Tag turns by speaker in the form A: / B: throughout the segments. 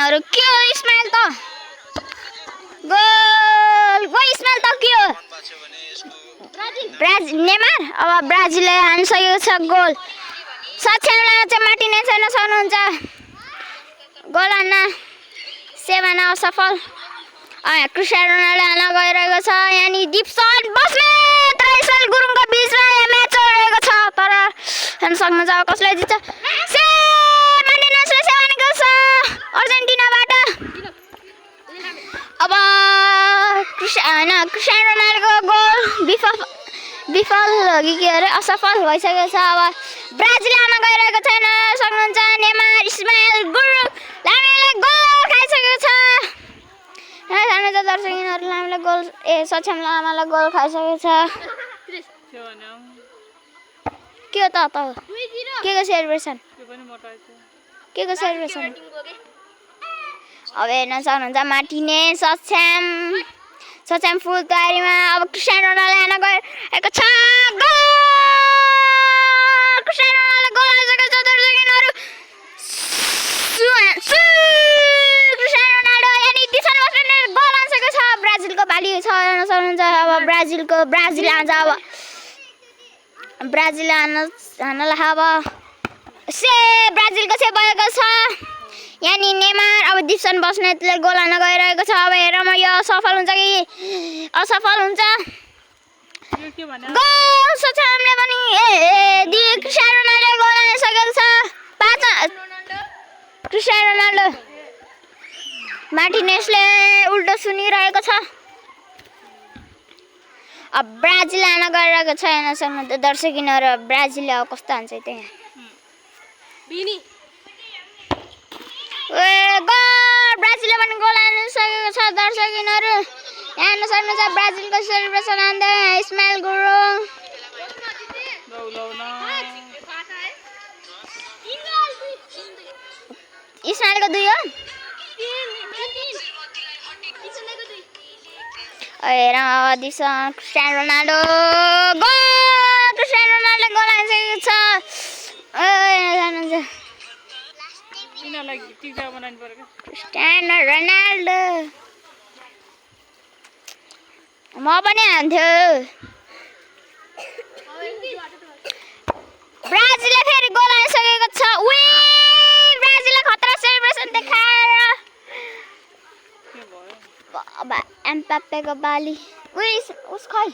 A: अरु के हो इस्माइल त गोल गो इस्माइल त के हो ब्राजिल नेमार अब ब्राजिलले हानिसकेको छ गोल सक्षमलाई चाहिँ मार्टिनेज हैन सक्नुहुन्छ गोल हान्न सेभेन असफल क्रिस्टियानो रोनाल्डो हान्न गइरहेको छ यानी डिप्सन बस्नेत र इस्माइल गुरुङको बीचमा यहाँ म्याच चलिरहेको छ तर हेर्न सक्नुहुन्छ कसले जित्छ मार्टिनेजले सेभेन छ अर्जेन्टिनाबाट अब क्रिस्टियानो रोनाल्डोको गोल विफल हो कि के अरे असफल भइसकेको छ अब ब्राजिल आउन गइरहेको छैन सक्नुहुन्छ नेमार इस्माइल गुरुङ लामीले गोल खाइसकेको छ हेर्नुहुन्छ दर्शकहरुले हामीले गोल सक्षम लामालाई गोल खाइसकेको छ के हो त के को सेलिब्रेसन अब हेर्न सक्नुहुन्छ मार्टिनेज सक्षम फुल तयारीमा अब क्रिस्टियानो रोनाल्डो हान्न गएको छ गोल क्रिस्टियानो रोनाल्डो गोल हालिसकेको छ दर्शकहरु क्रिस्टियानो रोनाल्डो यानी डिसन बस्नेतले गोल हालिसकेको छ ब्राजिलको पाली छ हेर्न सक्नुहुन्छ अब ब्राजिल आज अब ब्राजिल हान्नलाई अब ब्राजिलको चाहिँ भएको छ यानी नेमार अब डिसन बस्नेतले गोल हान्न गइरहेको छ अब हेरौँ यो सफल हुन्छ कि असफल हुन्छ गोल सक्षमले पनि क्रिस्टियानो रोनाल्डो गोल हालिसकेको छ क्रिस्टियानो रोनाल्डो मार्टिनेजले उल्टो सुनिरहेको छ अब ब्राजिल हान्न गइरहेको छ हेर्न सक्नुहुन्छ दर्शकहरु ब्राजिलले अब कस्तो हान्छ त्यहाँ ब्राजिलले पनि गोल हालिसकेको छ दर्शकहरु हेर्न सक्नुहुन्छ ब्राजिलको सेलिब्रेसन हान्दै इस्माइल गुरुङ इस्माइलको 2 हो हेरौँ अब दिसन क्रिस्टियानो रोनाल्डो गोल हालिसकेको छ क्रिस्टियानो रोनाल्डो म पनि हान्थ्यो ब्राजिलले फेरि गोल हालिसकेको छ ब्राजिलले खतरा सेलिब्रेसन देखाएर अब एम्बाप्पेको बाली उस खै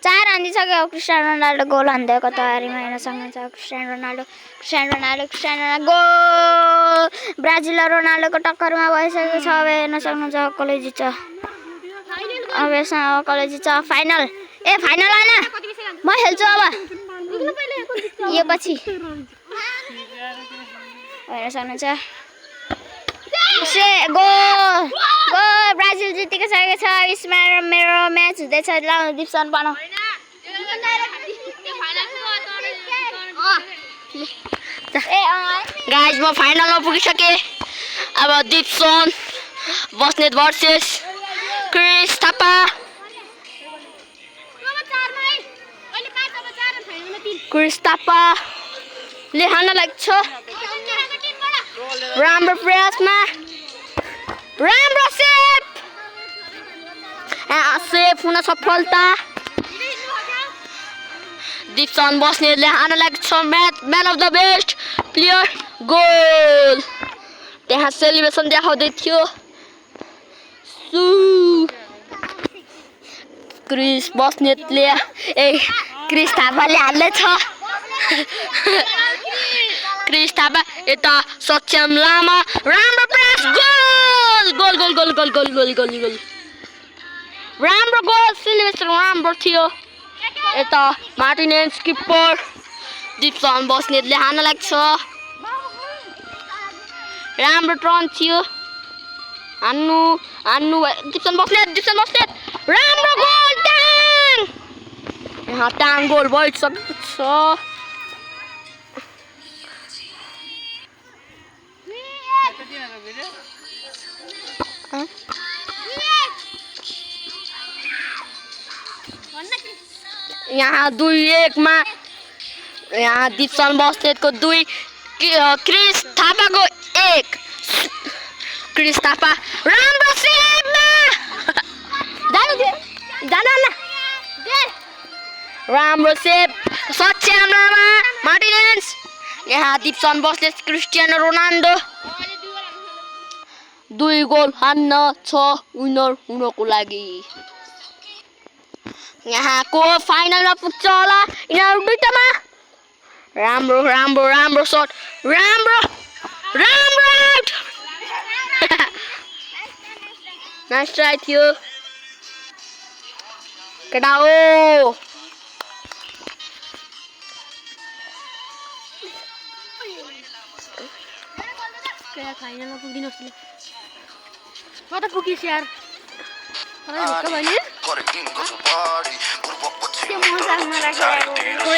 A: 4 हानिसक्यो क्रिस्टियानो रोनाल्डो गोल हान्दैको तयारीमा हेर्न सक्नुहुन्छ क्रिस्टियानो रोनाल्डो गोल ब्राजिल र रोनाल्डोको टक्करमा भइसकेको छ अब हेर्न सक्नुहुन्छ कसले जित्छ अब यसमा कसले जित्छ फाइनल हैन म खेल्छु अब यो पछि हेर्न सक्नुहुन्छ गोल ब्राजिल जितेको छ इस्माइल मेरो म्याच हुँदैछ ल डिप्सन बनाऊ
B: गाइज म फाइनलमा पुगिसके अब डिप्सन बस्नेत भर्सेस क्रिस थापा ले हान्न लाग्छ राम्रो प्रयासमा राम्रो सेफ हुन सफलता डिप्सन बस्नेतले हान्न लाग्छ man of the best player goal त्यहाँ सेलिब्रेसन देखाउँदै थियो क्रिस बस्नेतले क्रिस थापाले हाल्दैछ क्रिस थापा यता सक्षम लामा राम्रो प्रयास गोल राम्रो गोल सेलिब्रेसन राम्रो थियो यता मार्टिनेज किपर डिप्सन बस्नेतले हान्न लाग्छ राम्रो टर्न थियो हान्नु डिप्सन बस्नेत राम्रो गोल यहाँ टाङ गोल भइसकेको छ यहाँ 2-1 मा यहाँ डिप्सन बस्नेतको 2 क्रिस थापाको 1 क्रिस थापा राम्रो सेभमा जानु न राम्रो सेभ सच्याम्लामा मार्टिनेन्स यहाँ दिप्सन बस्ने क्रिस्टियानो रोनाल्डो 2 गोल हान्न छ विनर हुनको लागि यहाँको फाइनलमा पुग्छ होला यिनीहरू दुईटामा राम्रो राम्रो राम्रो शट राम्रो राम्रो आउट नाइस ट्राई थियो केटा हो
C: फाइनलमा पुगिदिनुहोस् ल म त पुगिस यार ढुक्क भयो नि
A: त्यो मजाकमा राखेको